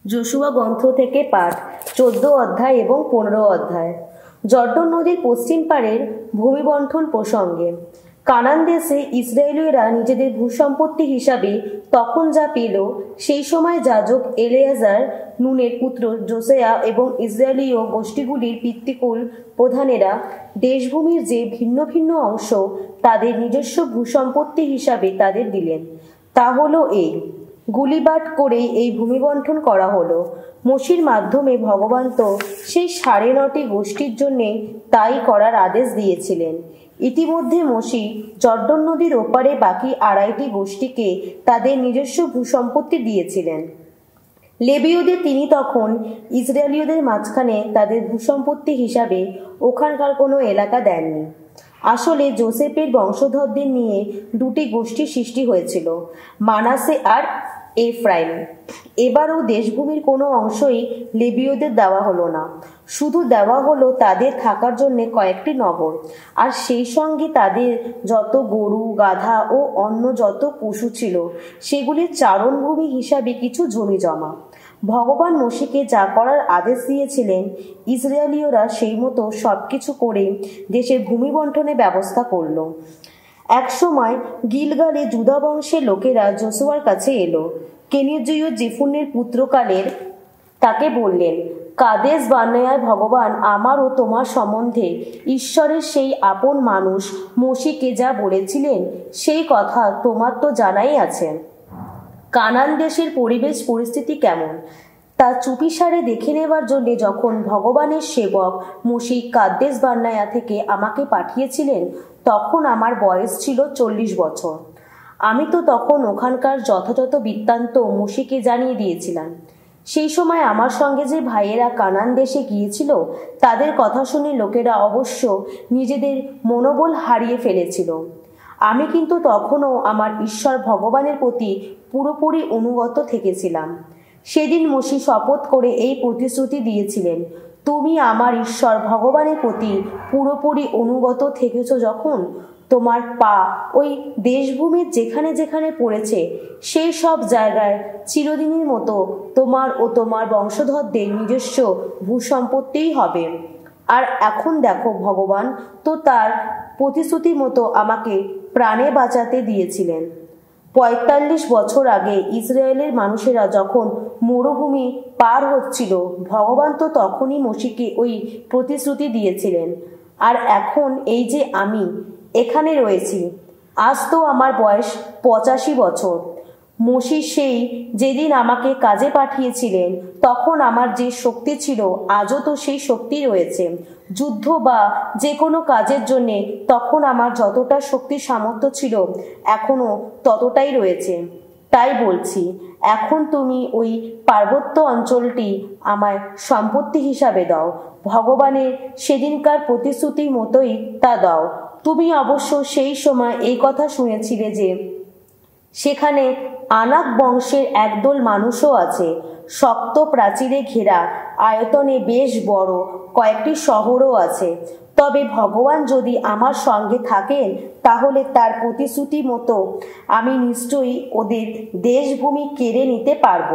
Joshua গ্রন্থ থেকে পাঠ 14 অধ্যায় এবং 15 অধ্যায়। জর্দন নদীর পশ্চিম পাড়ের ভূমিবণ্টন প্রসঙ্গে কানান দেশে ইসরায়েলীয়রা নিজেদের ভূসম্পত্তি হিসাবে তখন যা পেল, সেই সময় যাজক এলেয়াজার, নুনের পুত্র যোসেয়া এবং ইসরায়েলীয় গোষ্ঠীগুলির পিতৃকুল প্রধানেরা দেশভূমির যে ভিন্ন ভিন্ন অংশ তাদের নিজস্ব ভূসম্পত্তি হিসাবে তাদের দিলেন। তা হলো এই: গুলিবাট করে এই ভূমিবণ্টন করা হলো। মোশির মাধ্যমে ভগবান তো সেই 9.5টি গোষ্ঠীর জন্যে তাই করার আদেশ দিয়েছিলেন। ইতিমধ্যে মোশি জর্দন নদীর ওপারে বাকি 2.5টি গোষ্ঠীকে তাদের নিজস্ব ভূসম্পত্তি দিয়েছিলেন। লেবীয়দের তিনি তখন ইসরায়েলীয়দের মাঝখানে তাদের ভূসম্পত্তি হিসাবে ওখানকার কোনো এলাকা দেননি। আসলে যোসেফের বংশধরদের নিয়ে 2টি গোষ্ঠী সৃষ্টি হয়েছিল, মানাসে আর এফ্রাইম। এবারও দেশভূমির কোনো অংশই লেবীয়দের দেওয়া হলো না, শুধু দেওয়া হলো তাদের থাকার জন্য কয়েকটি নগর, আর সেই সঙ্গে তাদের যত গরু, গাধা ও অন্য যত পশু ছিল সেগুলির চারণভূমি হিসাবে কিছু জমি জমা। ভগবান মোশিকে যা করার আদেশ দিয়েছিলেন, ইসরায়েলীয়রা সেই মতো সবকিছু করে দেশের ভূমি বণ্টনের ব্যবস্থা করল। একসময় গিলগালে জুদা বংশের লোকেরা যোশুয়ার কাছে এলো। কেনিজীয় জেফুনের পুত্রকালের তাকে বললেন, কাদেশ বার্নেয়ায় ভগবান আমার ও তোমার সম্বন্ধে ঈশ্বরের সেই আপন মানুষ মোশিকে যা বলেছিলেন সেই কথা তোমার তো জানাই আছে। কানান দেশের পরিবেশ পরিস্থিতি কেমন তা চুপিসারে দেখে নেবার জন্য যখন ভগবানের সেবক মোশি কাদেশ বার্নেয়া থেকে আমাকে পাঠিয়েছিলেন, তখন আমার বয়স ছিল 40 বছর। আমি তো তখন ওখানকার যথাযথ বৃত্তান্ত মোশিকে জানিয়ে দিয়েছিলাম। সেই সময় আমার সঙ্গে যে ভাইয়েরা কানান দেশে গিয়েছিল, তাদের কথা শুনে লোকেরা অবশ্য নিজেদের মনোবল হারিয়ে ফেলেছিল। আমি কিন্তু তখনও আমার ঈশ্বর ভগবানের প্রতি পুরোপুরি অনুগত থেকেছিলাম। সেদিন মোশি শপথ করে এই প্রতিশ্রুতি দিয়েছিলেন, তুমি আমার ঈশ্বর ভগবানের প্রতি পুরোপুরি অনুগত থেকেছ যখন, তোমার পা ওই দেশভূমির যেখানে যেখানে পড়েছে সেই সব জায়গায় চিরদিনের মতো তোমার ও তোমার বংশধরদের নিজস্ব ভূসম্পত্তিই হবে। আর এখন দেখো, ভগবান তো তার প্রতিশ্রুতি মতো আমাকে প্রাণে বাঁচাতে দিয়েছিলেন। 45 বছর আগে ইসরায়েলের মানুষেরা যখন মরুভূমি পার হচ্ছিল, ভগবান তো তখনই মোশিকে ওই প্রতিশ্রুতি দিয়েছিলেন। আর এখন এই যে আমি এখানে রয়েছি, আজ তো আমার বয়স 85 বছর। মোশি সেই যেদিন আমাকে কাজে পাঠিয়েছিলেন, তখন আমার যে শক্তি ছিল আজও তো সেই শক্তি রয়েছে। যুদ্ধ বা যে কোনো কাজের জন্যে তখন আমার যতটা শক্তি সামর্থ্য ছিল এখনও ততটাই রয়েছে। তাই বলছি, এখন তুমি ওই পার্বত্য অঞ্চলটি আমায় সম্পত্তি হিসাবে দাও। ভগবানের সেদিনকার প্রতিশ্রুতির মতোই তা দাও। তুমি অবশ্য সেই সময় এই কথা শুনেছিলে যে সেখানে আনাক বংশের একদল মানুষও আছে, শক্ত প্রাচীরে ঘেরা, আয়তনে বেশ বড় কয়েকটি শহরও আছে। তবে ভগবান যদি আমার সঙ্গে থাকেন, তাহলে তার প্রতিশ্রুতি মতো আমি নিশ্চয়ই ওদের দেশভূমি কেড়ে নিতে পারব।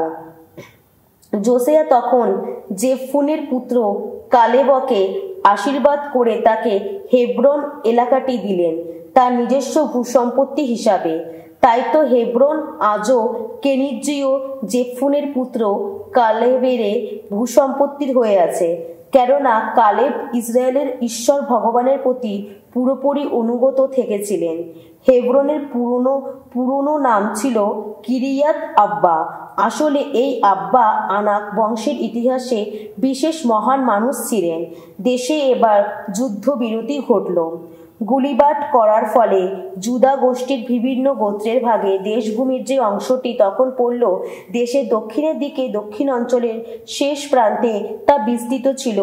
যোসেয়া তখন জেফুনের পুত্র কালেবকে আশীর্বাদ করে তাকে হেব্রন এলাকাটি দিলেন তার নিজস্ব ভূসম্পত্তি হিসাবে। তাই তো হেব্রন আজও কেনিজীয় জেফুনের পুত্র কালেবের ভূসম্পত্তির হয়ে আছে, কেননা কালেব ইসরায়েলের ঈশ্বর ভগবানের প্রতি পুরোপুরি অনুগত থেকেছিলেন। হেব্রনের পুরনো নাম ছিল কিরিয়াত আব্বা। আসলে এই আব্বা আনাক বংশের ইতিহাসে বিশেষ মহান মানুষ ছিলেন। দেশে এবার যুদ্ধবিরতি ঘটল। গুলিবাট করার ফলে জুদা গোষ্ঠীর বিভিন্ন গোত্রের ভাগে দেশভূমির যে অংশটি তখন পড়ল, দেশের দক্ষিণের দিকে দক্ষিণ অঞ্চলের শেষ প্রান্তে তা বিস্তৃত ছিল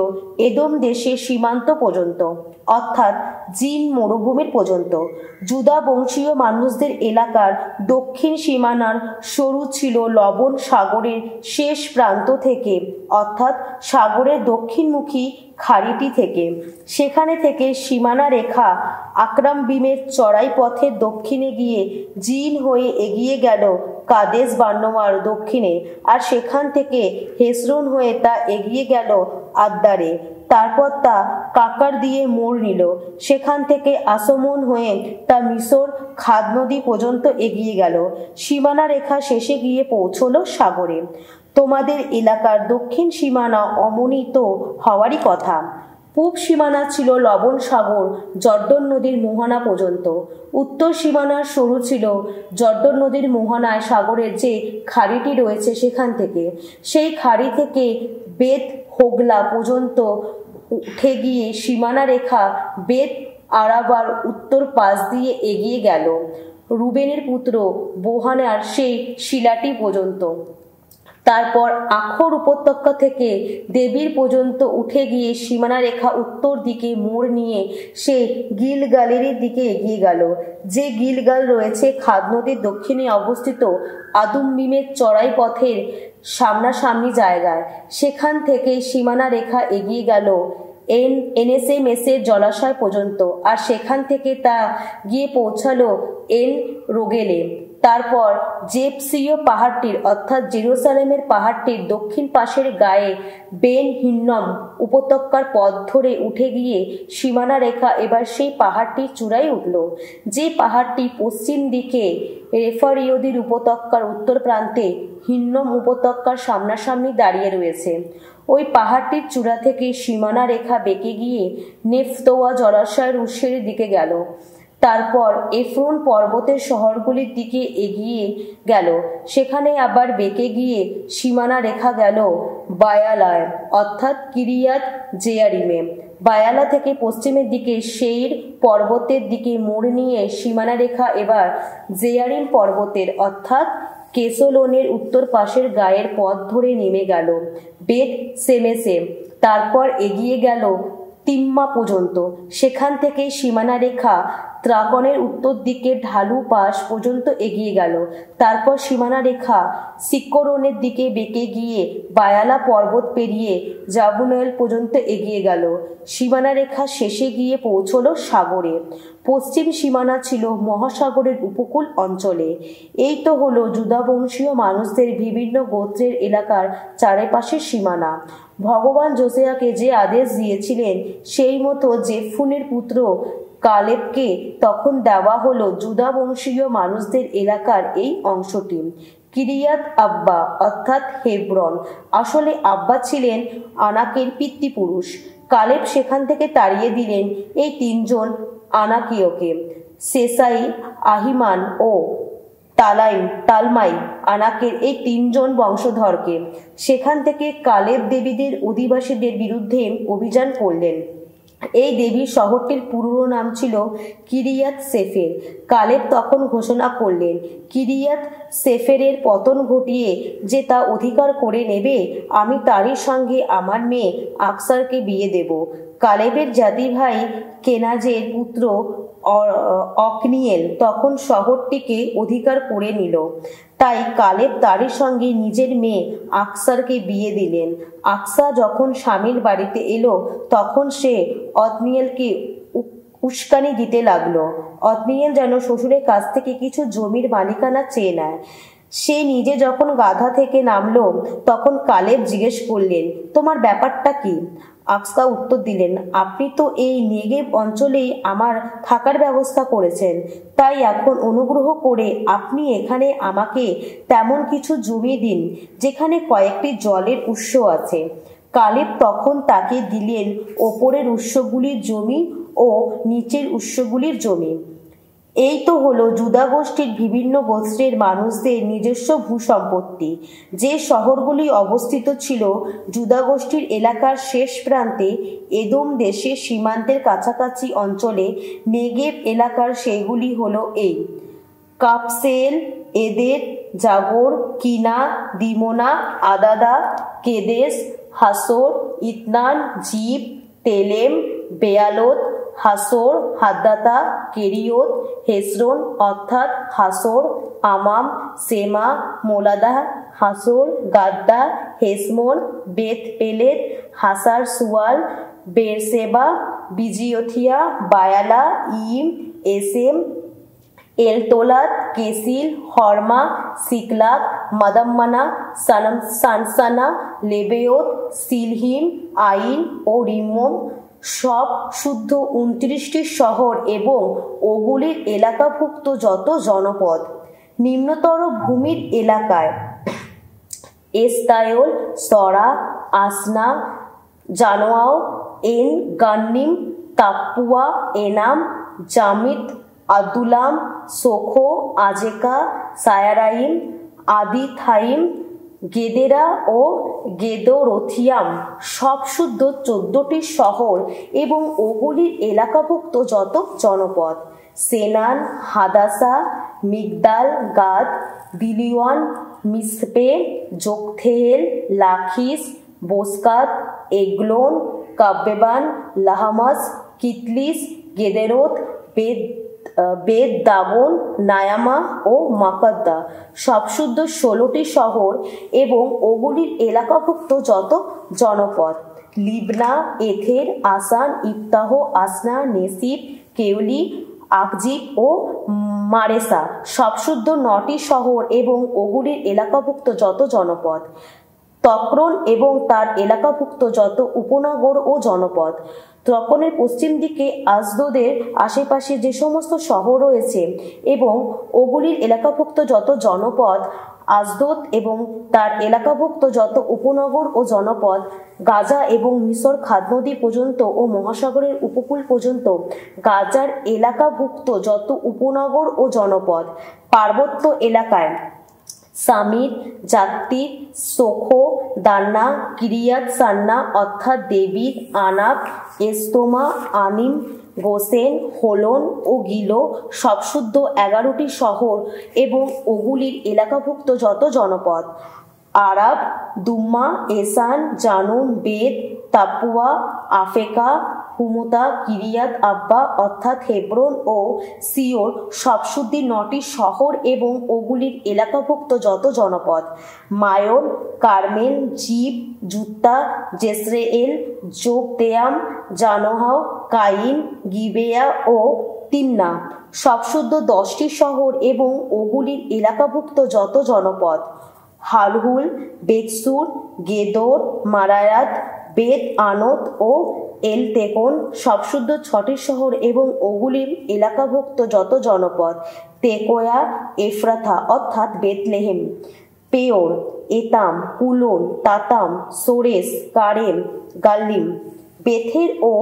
এদোম দেশের সীমান্ত পর্যন্ত, অর্থাৎ জিন মরুভূমির পর্যন্ত। জুদা বংশীয় মানুষদের এলাকার দক্ষিণ সীমানার সরু ছিল লবণ সাগরের শেষ প্রান্ত থেকে, অর্থাৎ সাগরের দক্ষিণমুখী খাড়িটি থেকে। সেখানে থেকে সীমানা রেখা আকরামবিমের চড়াই পথের দক্ষিণে গিয়ে জিন হয়ে এগিয়ে গেল কাদেশ বার্নেয়ার দক্ষিণে, আর সেখান থেকে হেসরোন হয়ে তা এগিয়ে গেল আদ্দারে। তারপর তা কাকার দিয়ে মোড় নিল। সেখান থেকে আসমোন হয়ে তা মিশর খাদ নদী পর্যন্ত এগিয়ে গেল। সীমানা রেখা শেষে গিয়ে পৌঁছলো সাগরে। তোমাদের এলাকার দক্ষিণ সীমানা অমনিত হওয়ারই কথা। পূব সীমানা ছিল লবণ সাগর জর্ডন নদীর মোহনা পর্যন্ত। উত্তর সীমানার সরু ছিল জর্ডন নদীর মোহনায় সাগরের যে খাড়িটি রয়েছে সেখান থেকে। সেই খাড়ি থেকে বেত হোগলা পর্যন্ত উঠে গিয়ে সীমানা রেখা বেত আরাবার উত্তর পাশ দিয়ে এগিয়ে গেল রুবেনের পুত্র বোহানার সেই শিলাটি পর্যন্ত। তারপর আখর উপত্যকা থেকে দেবীর পর্যন্ত উঠে গিয়ে সীমানা রেখা উত্তর দিকে মোড় নিয়ে সে গিলগালের দিকে এগিয়ে গেল, যে গিলগাল রয়েছে খাদ নদীর দক্ষিণে অবস্থিত আদুম্মিমের চড়াই পথের সামনাসামনি জায়গায়। সেখান থেকে সীমানা রেখা এগিয়ে গেল এনএসএ মেসের জলাশয় পর্যন্ত, আর সেখান থেকে তা গিয়ে পৌঁছালো এন রোগেলে। তারপর জেপসীয় পাহাড়টির অর্থাৎ জেরুসালেমের পাহাড়টির দক্ষিণ পাশের গায়ে বেন হিন্নম উপত্যকার পথ ধরে উঠে গিয়ে সীমানা রেখা এবার সেই পাহাড়টির চূড়ায় উঠল, যে পাহাড়টি পশ্চিম দিকে রেফারিয়দির উপত্যকার উত্তর প্রান্তে হিন্নম উপত্যকার সামনাসামনি দাঁড়িয়ে রয়েছে। ওই পাহাড়টির চূড়া থেকে সীমানা রেখা বেঁকে গিয়ে নেফতোয়া জলাশয়ের উৎসের দিকে গেল। তারপর এফ্রোন পর্বতের শহরগুলির দিকে এগিয়ে গেল। সেখানে আবার বেঁকে গিয়ে সীমানা রেখা গেল বায়ালায় অর্থাৎ কিরিয়াত জেয়ারিমে। বায়ালা থেকে পশ্চিমের দিকে সেইর পর্বতের দিকে মোড় নিয়ে সীমানা রেখা এবার জেয়ারিম পর্বতের অর্থাৎ কেসোলোনের উত্তর পাশের গায়ের পথ ধরে নেমে গেল বেত সেমেসে। তারপর এগিয়ে গেল তিম্মা পর্যন্ত। সেখান থেকে সীমানা রেখা ত্রাকনের উত্তর দিকে ঢালু পাশ পর্যন্ত এগিয়ে গেল। তারপর সীমানা রেখা সিক্করনের দিকে বেঁকে গিয়ে বায়ালা পর্বত পেরিয়ে জাবুনেল পর্যন্ত এগিয়ে গেল। সীমানা রেখা শেষে গিয়ে পৌঁছলো সাগরে। পশ্চিম সীমানা ছিল মহাসাগরের উপকূল অঞ্চলে। এই তো হলো জুদাবংশীয় মানুষদের বিভিন্ন গোত্রের এলাকার চারিপাশের সীমানা। ভগবান যোসেয়াকে যে আদেশ দিয়েছিলেন সেই মতো জেফুনের পুত্র কালেবকে তখন দেওয়া হলো জুদাবংশীয় মানুষদের এলাকার এই অংশটি। কিরিয়াত আব্বা অর্থাৎ হেব্রন। আসলে আব্বা ছিলেন আনাকের পিতৃপুরুষ। কালেব সেখান থেকে তাড়িয়ে দিলেন এই তিনজন আনাকীয়কে, সেসাই, আহিমান ও তালমাই আনাকের এই তিনজন বংশধরকে। সেখান থেকে কালেব দেবীদের অধিবাসীদের বিরুদ্ধে অভিযান করলেন। এই দেবীর শহরটির পুরো নাম ছিল কিরিয়াত সেফের। কালেব তখন ঘোষণা করলেন কিরিয়াত সেফেরের পতন ঘটিয়ে যে তা অধিকার করে নেবে, আমি তারই সঙ্গে আমার মেয়ে আকসারকে বিয়ে দেব। কালেবের জাতি ভাই কেনাজের পুত্র অকনিয়েল তখন শহরটিকে অধিকার করে নিল। তাই কালেব তারই সঙ্গে নিজের মেয়ে আকসারকে বিয়ে দিলেন। আকসা যখন স্বামীর বাড়িতে এলো তখন সে অতনিয়েলকে উস্কানি দিতে লাগলো। অতনিয়েল যেন শ্বশুরের কাছ থেকে কিছু জমির মালিকানা চেয়ে নেয়। সে নিজে যখন গাধা থেকে নামলো তখন কালেব জিজ্ঞেস করলেন, তোমার ব্যাপারটা কি? আকসা উত্তর দিলেন, আপনি তো এই নেগেব অঞ্চলেই আমার থাকার ব্যবস্থা করেছেন, তাই এখন অনুগ্রহ করে আপনি এখানে আমাকে তেমন কিছু জমি দিন যেখানে কয়েকটি জলের উৎস আছে। কালেব তখন তাকে দিলেন ওপরের উৎসগুলির জমি ও নিচের উৎসগুলির জমি। এই তো হলো জুদা গোষ্ঠীর বিভিন্ন গোত্রের মানুষদের নিজস্ব ভূসম্পত্তি। যে শহরগুলি অবস্থিত ছিল জুদা গোষ্ঠীর এলাকার শেষ প্রান্তে এদোম দেশের সীমান্তের কাছাকাছি অঞ্চলে নেগেব এলাকার সেগুলি হলো এই: কাপসেল, এদের, জাগর, কিনা, দিমোনা, আদাদা, কেদেশ, হাসোর, ইতনান, জিব, তেলেম, বেয়ালোত, হাসোর, হাদ্দাতা, কেরিয়ত, হেসরোন অর্থাৎ হাসোর, আমাম, সেমা, মোলাদা, হাসোর, গাদ্দা, হেসমোন, বেত পেলেত, হাসার সুয়াল, বেরসেবা, বিজিওথিয়া, বায়ালা, ইম, এসেম, এলতোলাদ, কেসিল, হরমা, সিকলাগ, মাদাম্মানা, সানসানা, লেবেওত, সিলহিম, আইন ও রিম্মম সব শুদ্ধ 29টি শহর এবং ওগুলির এলাকাভুক্ত যত জনপদ। নিম্নতর ভূমির এলাকায় এস্তায়োল, সরা, আসনা, জানোয়াও, এন গান্নিম, তাপ্পুয়া, এনাম, জামিত, আদুলাম, সোখো, আজেকা, সায়ারাইম, আদিথাইম, গেদেরা ও গেদোরথিয়াম সব শুদ্ধ 14টি শহর এবং ওগুলির এলাকাভুক্ত যত জনপদ। সেনান, হাদাসা, মিগদাল গাদ, বিলিওয়ান, মিসপে, যোগথেহেল, লাখিস, বোসকাত, এগলোন, কাব্বেবান, লাহামাস, কিতলিস, গেদেরোত, বেদ দাগন, নায়ামা ও মাকাদ্দা সব শুদ্ধ 16টি শহর এবং ওগুলির এলাকাভুক্ত যত জনপদ। লিবনা, এথের, আসান, ইফতাহ, আসনা, নেসিব, কেউলি, আকজিব ও মারেসা সব শুদ্ধ 9টি শহর এবং ওগুলির এলাকাভুক্ত যত জনপদ। তক্রন এবং তার এলাকাভুক্ত যত উপনগর ও জনপদ। তক্রনের পশ্চিম দিকে আজদোদের আশেপাশে যে সমস্ত শহর রয়েছে এবং ওগুলির এলাকাভুক্ত যত জনপদ, আজদোদ এবং তার এলাকাভুক্ত যত উপনগর ও জনপদ, গাজা এবং মিশর খাদ নদী পর্যন্ত ও মহাসাগরের উপকূল পর্যন্ত গাজার এলাকাভুক্ত যত উপনগর ও জনপদ। পার্বত্য এলাকায় সামির, জাত্তির, সোখো, দান্না, কিরিয়াত সান্না অর্থাৎ দেবিদ, আনাব, এস্তোমা, আনিম, গোসেন, হোলন ও গিলো সব শুদ্ধ 11টি শহর এবং ওগুলির এলাকাভুক্ত যত জনপদ। আরাব, দুম্মা, এসান, জানুন, বেদ, তাপুয়া, আফেকা, হুমুতা, কিরিয়াত আব্বা অর্থাৎ হেব্রন ও সিওর সব শুদ্ধি 9টি শহর এবং ওগুলির এলাকাভুক্ত যত জনপদ। মায়ন, কার্মেল, জিব, জুত্তা, জেসরেয়েল, যোগদেয়াম, জানোহাও, কাইন, গিবেয়া ও তিন্না সব শুদ্ধ 10টি শহর এবং ওগুলির এলাকাভুক্ত যত জনপদ। হালহুল, বেতসুর, গেদোর, মারায়াত, বেত আনত ও এলতেকন সব শুদ্ধ 6টি শহর এবং ওগুলির এলাকাভুক্ত যত জনপদ। তেকোয়া, এফরাথা অর্থাৎ বেতলেহেম, পেওর, এতাম, পুলন, তাতাম, সোরেস, কারেম, গাল্লিম, বেথের ও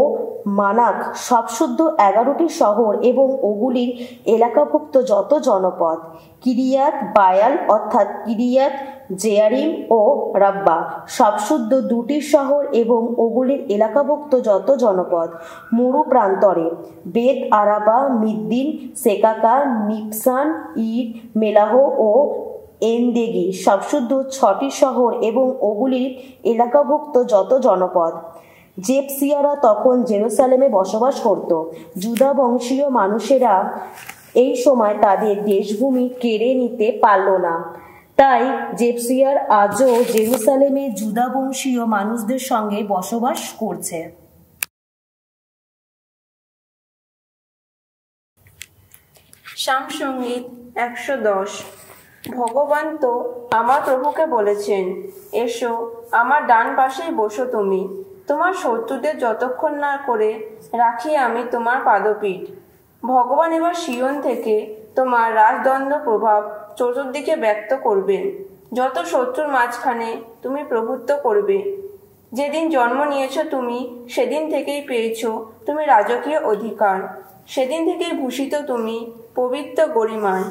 মানাক সব শুদ্ধ 11টি শহর এবং ওগুলির এলাকাভুক্ত যত জনপদ। কিরিয়াত বায়াল অর্থাৎ কিরিয়াত জেয়ারিম ও রাব্বা সব শুদ্ধ 2টি শহর এবং ওগুলির এলাকাভুক্ত যত জনপদ। মরু প্রান্তরে বেত আরাবা, মিদ্দিন, সেকাকা, নিপসান, ইট, মেলাহ ও এনদেগি সব শুদ্ধ 6টি শহর এবং ওগুলির এলাকাভুক্ত যত জনপদ। জেবসিয়ারা তখন জেরুসালেমে বসবাস করত। জুদা বংশীয় মানুষেরা এই সময় তাদের দেশভূমি কেড়ে নিতে পারল না, তাই জেবসিয়ার আজও জেরুসালেমে জুদা বংশীয় মানুষদের সঙ্গে বসবাস করছে। সামসঙ্গীত 110। ভগবান তো আমার প্রভুকে বলেছেন, এসো আমার ডান পাশেই বসো তুমি, তোমার শত্রুদের যতক্ষণ না করে রাখি আমি তোমার পাদপীঠ। ভগবান এবার সিয়ন থেকে তোমার রাজদণ্ড প্রভাব চতুর্দিকে ব্যক্ত করবেন, যত শত্রুর মাঝখানে তুমি প্রভুত্ব করবে। যেদিন জন্ম নিয়েছ তুমি, সেদিন থেকেই পেয়েছ তুমি রাজকীয় অধিকার, সেদিন থেকেই ভূষিত তুমি পবিত্র গরিমায়।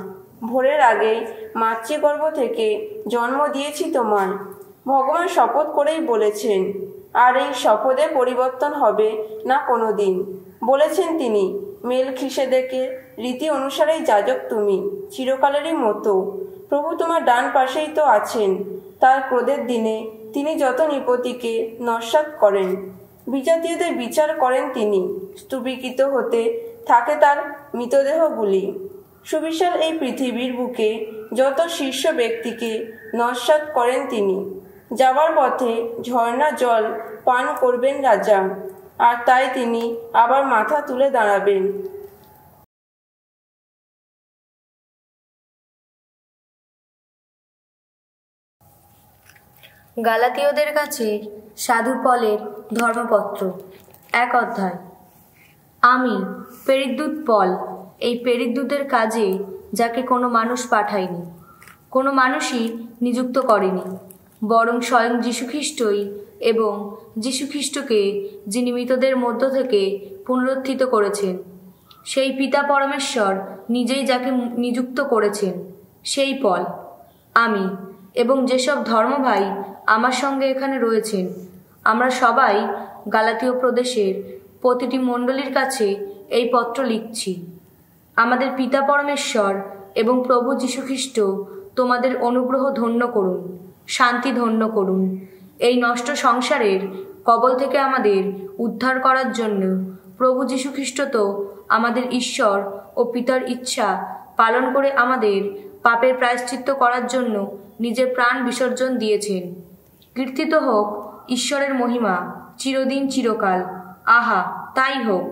ভোরের আগেই মাতৃগর্ভ থেকে জন্ম দিয়েছি তোমায়। ভগবান শপথ করেই বলেছেন, আর এই শপথে পরিবর্তন হবে না কোনো দিন। বলেছেন তিনি, মেলখিসেদেকের রীতি অনুসারেই যাজক তুমি, চিরকালেরই মতো। প্রভু তোমার ডান পাশেই তো আছেন, তার ক্রোধের দিনে তিনি যত নৃপতিকে নস্যাৎ করেন। বিজাতীয়দের বিচার করেন তিনি, স্তূপীকৃত হতে থাকে তার মৃতদেহগুলি। সুবিশাল এই পৃথিবীর বুকে যত শীর্ষ ব্যক্তিকে নস্যাৎ করেন তিনি। যাবার পথে ঝর্ণা জল পান করবেন রাজা, আর তাই তিনি আবার মাথা তুলে দাঁড়াবেন। গালাতীয়দের কাছে সাধু পলের ধর্মপত্র 1 অধ্যায়। আমি প্রেরিতদূত পল, এই প্রেরিতদূতের কাজে যাকে কোনো মানুষ পাঠায়নি, কোনো মানুষই নিযুক্ত করেনি, বরং স্বয়ং যীশুখ্রিস্টই এবং যীশুখ্রিস্টকে যিনি মৃতদের মধ্য থেকে পুনরুত্থিত করেছেন, সেই পিতা পরমেশ্বর নিজেই যাকে নিযুক্ত করেছেন, সেই পল। আমি এবং যেসব ধর্মভাই আমার সঙ্গে এখানে রয়েছেন, আমরা সবাই গালাতীয় প্রদেশের প্রতিটি মণ্ডলীর কাছে এই পত্র লিখছি। আমাদের পিতা পরমেশ্বর এবং প্রভু যীশুখ্রিস্ট তোমাদের অনুগ্রহ ধন্য করুন, শান্তি ধন্য করুন। এই নষ্ট সংসারের কবল থেকে আমাদের উদ্ধার করার জন্য প্রভু যীশুখ্রিস্ট তো আমাদের ঈশ্বর ও পিতার ইচ্ছা পালন করে আমাদের পাপের প্রায়শ্চিত্ত করার জন্য নিজের প্রাণ বিসর্জন দিয়েছেন। কীর্তিত হোক ঈশ্বরের মহিমা চিরদিন চিরকাল। আহা, তাই হোক।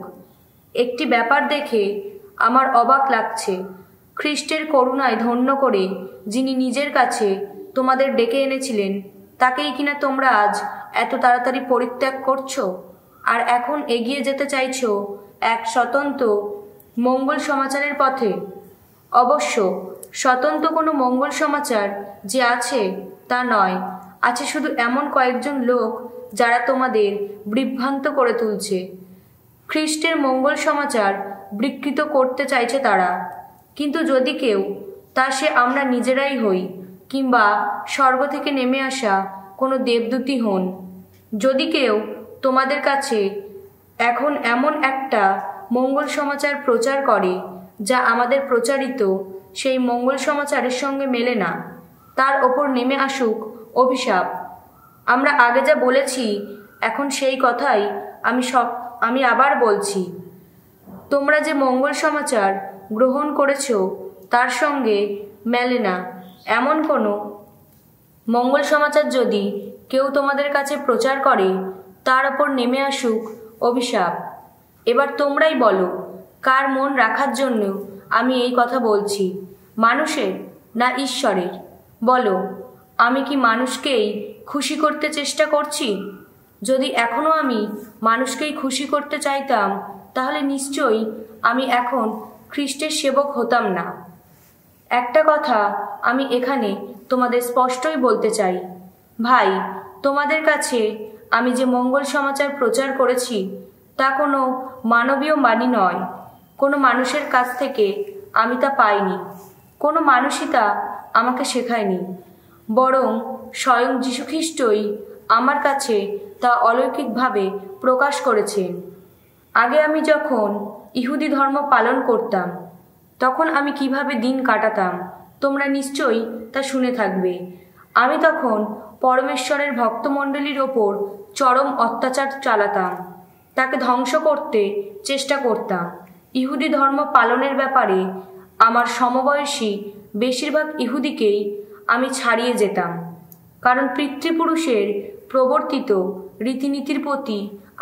একটি ব্যাপার দেখে আমার অবাক লাগছে, খ্রিস্টের করুণায় ধন্য করে যিনি নিজের কাছে তোমাদের ডেকে এনেছিলেন, তাকেই কিনা তোমরা আজ এত তাড়াতাড়ি পরিত্যাগ করছো, আর এখন এগিয়ে যেতে চাইছো এক স্বতন্ত্র মঙ্গল সমাচারের পথে। অবশ্য স্বতন্ত্র কোনো মঙ্গল সমাচার যে আছে তা নয়, আছে শুধু এমন কয়েকজন লোক যারা তোমাদের বিভ্রান্ত করে তুলছে। খ্রিস্টের মঙ্গল সমাচার বিকৃত করতে চাইছে তারা। কিন্তু যদি কেউ, তা সে আমরা নিজেরাই হই কিংবা স্বর্গ থেকে নেমে আসা কোনো দেবদূতই হন, যদি কেউ তোমাদের কাছে এখন এমন একটা মঙ্গল সমাচার প্রচার করে যা আমাদের প্রচারিত সেই মঙ্গল সমাচারের সঙ্গে মেলে না, তার ওপর নেমে আসুক অভিশাপ। আমরা আগে যা বলেছি এখন সেই কথাই আমি আবার বলছি। তোমরা যে মঙ্গল সমাচার গ্রহণ করেছ তার সঙ্গে মেলে না এমন কোনো মঙ্গল সমাচার যদি কেউ তোমাদের কাছে প্রচার করে, তার ওপর নেমে আসুক অভিশাপ। এবার তোমরাই বলো, কার মন রাখার জন্য আমি এই কথা বলছি, মানুষের না ঈশ্বরের? বলো, আমি কি মানুষকেই খুশি করতে চেষ্টা করছি? যদি এখনও আমি মানুষকেই খুশি করতে চাইতাম, তাহলে নিশ্চয়ই আমি এখন খ্রিস্টের সেবক হতাম না। একটা কথা আমি এখানে তোমাদের স্পষ্টই বলতে চাই, ভাই, তোমাদের কাছে আমি যে মঙ্গল সমাচার প্রচার করেছি তা কোনো মানবীয় বাণী নয়, কোনো মানুষের কাছ থেকে আমি তা পাইনি, কোনো মানুষই তা আমাকে শেখায়নি, বরং স্বয়ং যীশুখ্রিস্টই আমার কাছে তা অলৌকিকভাবে প্রকাশ করেছেন। আগে আমি যখন ইহুদি ধর্ম পালন করতাম, তখন আমি কিভাবে দিন কাটাতাম তোমরা নিশ্চয়ই তা শুনে থাকবে। আমি তখন পরমেশ্বরের ভক্তমণ্ডলীর ওপর চরম অত্যাচার চালাতাম, তাকে ধ্বংস করতে চেষ্টা করতাম। ইহুদি ধর্ম পালনের ব্যাপারে আমার সমবয়সী বেশিরভাগ ইহুদিকেই আমি ছাড়িয়ে যেতাম, কারণ পিতৃপুরুষের প্রবর্তিত রীতিনীতির প্রতি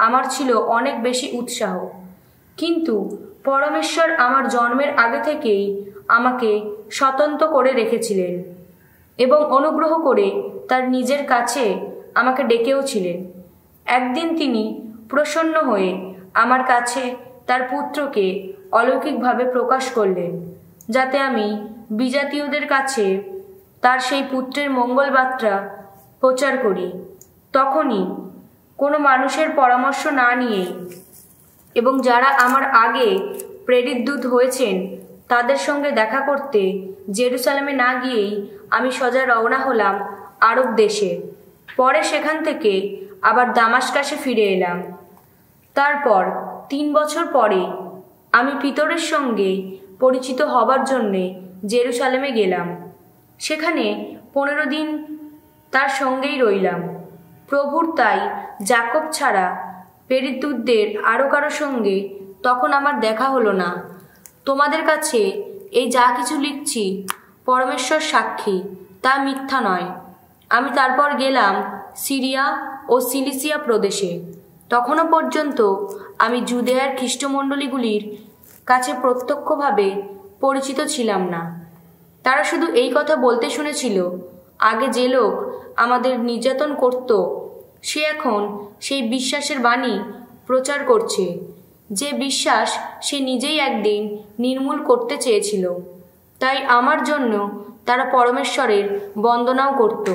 আমার ছিল অনেক বেশি উৎসাহ। কিন্তু পরমেশ্বর আমার জন্মের আগে থেকেই আমাকে স্বতন্ত্র করে রেখেছিলেন এবং অনুগ্রহ করে তার নিজের কাছে আমাকে ডেকেও ছিলেন। একদিন তিনি প্রসন্ন হয়ে আমার কাছে তার পুত্রকে অলৌকিকভাবে প্রকাশ করলেন, যাতে আমি বিজাতীয়দের কাছে তার সেই পুত্রের মঙ্গল বার্তা প্রচার করি। তখনই কোনো মানুষের পরামর্শ না নিয়েই এবং যারা আমার আগে প্রেরিতদূত হয়েছেন তাদের সঙ্গে দেখা করতে জেরুসালেমে না গিয়েই আমি সোজা রওনা হলাম আরব দেশে। পরে সেখান থেকে আবার দামাস্কাসে ফিরে এলাম। তারপর 3 বছর পরে আমি পিতরের সঙ্গে পরিচিত হবার জন্যে জেরুসালেমে গেলাম। সেখানে 15 দিন তার সঙ্গেই রইলাম। প্রভুর তাই যাকব ছাড়া প্রেরিতদূতদের আরও কারো সঙ্গে তখন আমার দেখা হলো না। তোমাদের কাছে এই যা কিছু লিখছি পরমেশ্বর সাক্ষী, তা মিথ্যা নয়। আমি তারপর গেলাম সিরিয়া ও সিলিসিয়া প্রদেশে। তখনও পর্যন্ত আমি জুদেয়ার খ্রিস্টমণ্ডলীগুলির কাছে প্রত্যক্ষভাবে পরিচিত ছিলাম না। তারা শুধু এই কথা বলতে শুনেছিল, আগে যে লোক আমাদের নির্যাতন করত সে এখন সেই বিশ্বাসের বাণী প্রচার করছে, যে বিশ্বাস সে নিজেই একদিন নির্মূল করতে চেয়েছিল। তাই আমার জন্য তারা পরমেশ্বরের বন্দনাও করত।